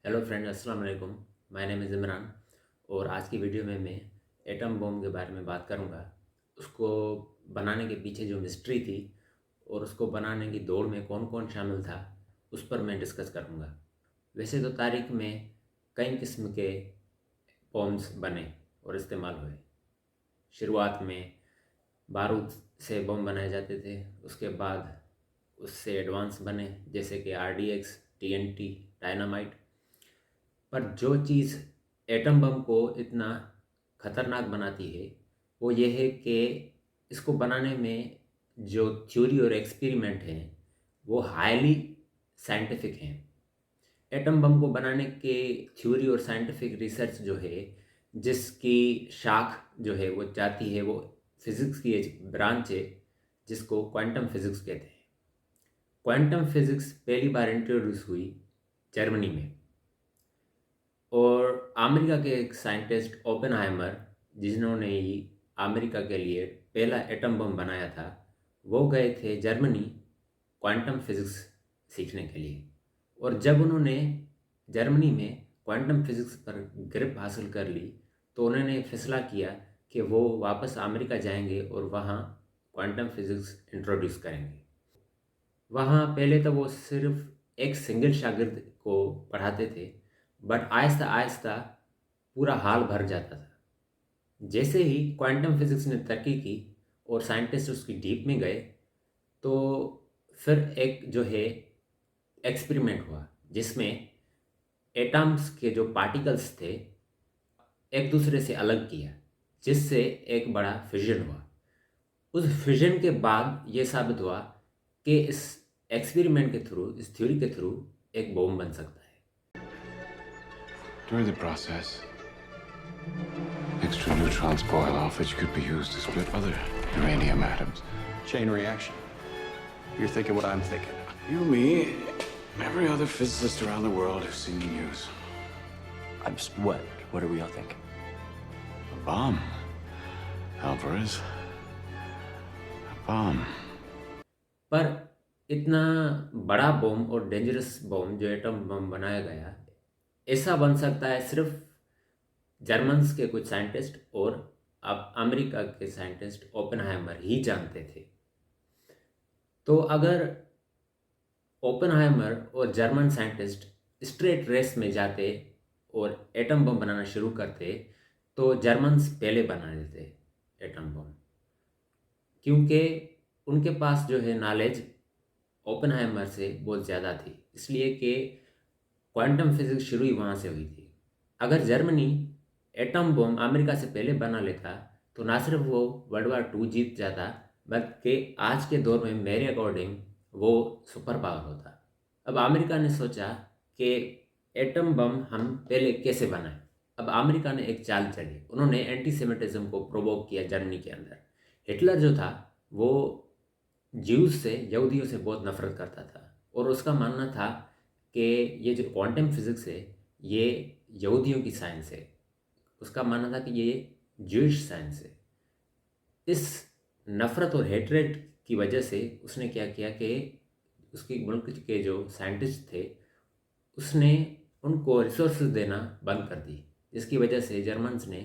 Hello friend, अस्सलाम वालेकुम। My name is Imran और आज की वीडियो में मैं एटम बम के बारे में बात करूंगा। उसको बनाने के पीछे जो मिस्ट्री थी और उसको बनाने की दौड़ में कौन कौन शामिल था, उस पर मैं डिस्कस करूंगा। वैसे तो तारीख में कई किस्म के बम्स बने और इस्तेमाल हुए। शुरुआत में बारूद से बम बनाए जाते थे, उसके बाद उससे एडवांस बने जैसे कि RDX, TNT, डायनामाइट। पर जो चीज़ एटम बम को इतना ख़तरनाक बनाती है वो ये है कि इसको बनाने में जो थ्योरी और एक्सपेरिमेंट हैं वो हाईली साइंटिफिक हैं। एटम बम को बनाने के थ्योरी और साइंटिफिक रिसर्च जो है, जिसकी शाख जो है वो जाती है, वो फिज़िक्स की एक ब्रांच है जिसको क्वांटम फिज़िक्स कहते हैं। क्वांटम फिज़िक्स पहली बार इंट्रोड्यूस हुई जर्मनी में, और अमेरिका के एक साइंटिस्ट ओपेनहाइमर, जिन्होंने ही अमेरिका के लिए पहला एटम बम बनाया था, वो गए थे जर्मनी क्वांटम फिज़िक्स सीखने के लिए। और जब उन्होंने जर्मनी में क्वांटम फिज़िक्स पर ग्रिप हासिल कर ली तो उन्होंने फैसला किया कि वो वापस अमेरिका जाएंगे और वहाँ क्वांटम फिज़िक्स इंट्रोड्यूस करेंगे। वहाँ पहले तो वो सिर्फ एक सिंगल शागिर्द को पढ़ाते थे, बट आहिस्ता आहिस्ता पूरा हाल भर जाता था। जैसे ही क्वांटम फिज़िक्स ने तरक्की की और साइंटिस्ट उसकी डीप में गए, तो फिर एक जो है एक्सपेरिमेंट हुआ जिसमें एटम्स के जो पार्टिकल्स थे एक दूसरे से अलग किया, जिससे एक बड़ा फिजन हुआ। उस फिजन के बाद ये साबित हुआ कि इस एक्सपेरिमेंट के थ्रू, इस थ्योरी के थ्रू एक बम बन सकता है। During the process, extra neutrons boil off, which could be used to split other uranium atoms. Chain reaction. You're thinking what I'm thinking. You, me, every other physicist around the world who's seen the news. I'm just what? What are we all thinking? A bomb. Alvarez. A bomb. पर इतना बड़ा बम और dangerous बम जो atom bomb बनाया गया, ऐसा बन सकता है सिर्फ जर्मन्स के कुछ साइंटिस्ट और अब अमेरिका के साइंटिस्ट ओपेनहाइमर ही जानते थे। तो अगर ओपेनहाइमर और जर्मन साइंटिस्ट स्ट्रेट रेस में जाते और एटम बम बनाना शुरू करते, तो जर्मन्स पहले बना देते एटम बम, क्योंकि उनके पास जो है नॉलेज ओपेनहाइमर से बहुत ज़्यादा थी, इसलिए कि क्वांटम फिजिक्स शुरू ही वहाँ से हुई थी। अगर जर्मनी एटम बम अमेरिका से पहले बना लेता तो ना सिर्फ वो वर्ल्ड वार 2 जीत जाता, बल्कि आज के दौर में मेरे अकॉर्डिंग वो सुपर पावर होता। अब अमेरिका ने सोचा कि एटम बम हम पहले कैसे बनाएं। अब अमेरिका ने एक चाल चली, उन्होंने एंटीसेमिटिज्म को प्रोवोक किया जर्मनी के अंदर। हिटलर जो था वो ज्यूज से, यहूदियों से बहुत नफरत करता था और उसका मानना था कि ये जो क्वांटम फिजिक्स है ये यहूदियों की साइंस है। उसका मानना था कि ये ज्यूइश साइंस है। इस नफ़रत और हेट्रेड की वजह से उसने क्या किया कि उसके मुल्क के जो साइंटिस्ट थे उसने उनको रिसोर्सेज देना बंद कर दी, जिसकी वजह से जर्मन्स ने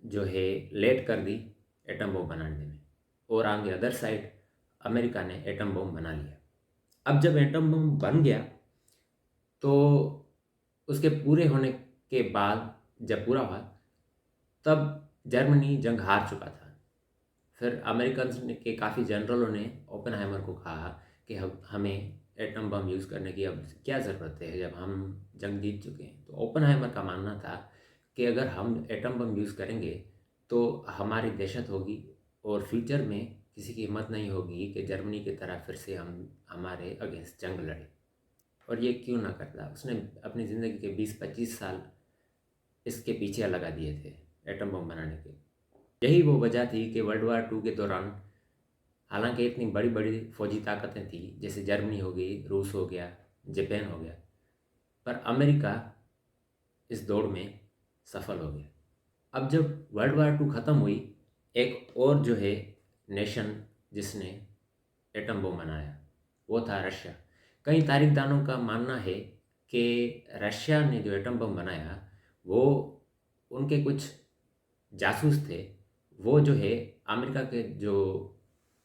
जो है लेट कर दी एटम बम बनाने में, और on the other side America ने एटम बम बना लिया। अब जब एटम बम बन गया तो उसके पूरे होने के बाद जब पूरा हुआ तब जर्मनी जंग हार चुका था। फिर अमेरिकन ने के काफ़ी जनरलों ने ओपेनहाइमर को कहा कि हमें एटम बम यूज़ करने की अब क्या ज़रूरत है जब हम जंग जीत चुके हैं। तो ओपेनहाइमर का मानना था कि अगर हम एटम बम यूज़ करेंगे तो हमारी दहशत होगी और फ्यूचर में किसी की हिम्मत नहीं होगी कि जर्मनी की तरह फिर से हम हमारे अगेंस्ट जंग लड़े। और ये क्यों ना करता, उसने अपनी ज़िंदगी के 20-25 साल इसके पीछे लगा दिए थे एटम बम बनाने के। यही वो वजह थी कि वर्ल्ड वार 2 के दौरान, हालांकि इतनी बड़ी बड़ी फौजी ताकतें थी जैसे जर्मनी हो गई, रूस हो गया, जापान हो गया, पर अमेरिका इस दौड़ में सफल हो गया। अब जब वर्ल्ड वार 2 ख़त्म हुई, एक और जो है नेशन जिसने एटम बम बनाया वो था रशिया। कई तारीखदानों का मानना है कि रशिया ने जो एटम बम बनाया वो उनके कुछ जासूस थे, वो जो है अमेरिका के जो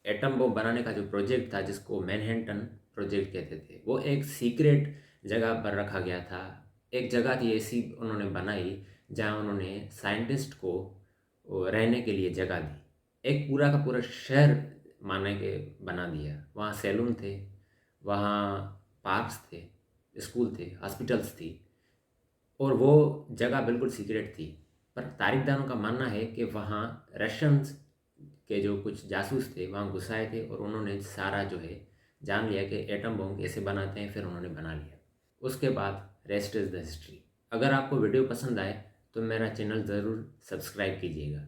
एटम बम बनाने का जो प्रोजेक्ट था जिसको मैनहट्टन प्रोजेक्ट कहते थे, वो एक सीक्रेट जगह पर रखा गया था। एक जगह थी ऐसी उन्होंने बनाई जहाँ उन्होंने साइंटिस्ट को रहने के लिए जगह दी। एक पूरा का पूरा शहर माने के बना दिया। वहाँ सैलून थे, वहाँ पार्क्स थे, स्कूल थे, हॉस्पिटल्स थी, और वो जगह बिल्कुल सीक्रेट थी। पर तारीखदारों का मानना है कि वहाँ रशियंस के जो कुछ जासूस थे वहाँ घुस आए थे और उन्होंने सारा जो है जान लिया कि एटम बम कैसे बनाते हैं, फिर उन्होंने बना लिया। उसके बाद रेस्ट इज़ द हिस्ट्री। अगर आपको वीडियो पसंद आए तो मेरा चैनल ज़रूर सब्सक्राइब कीजिएगा।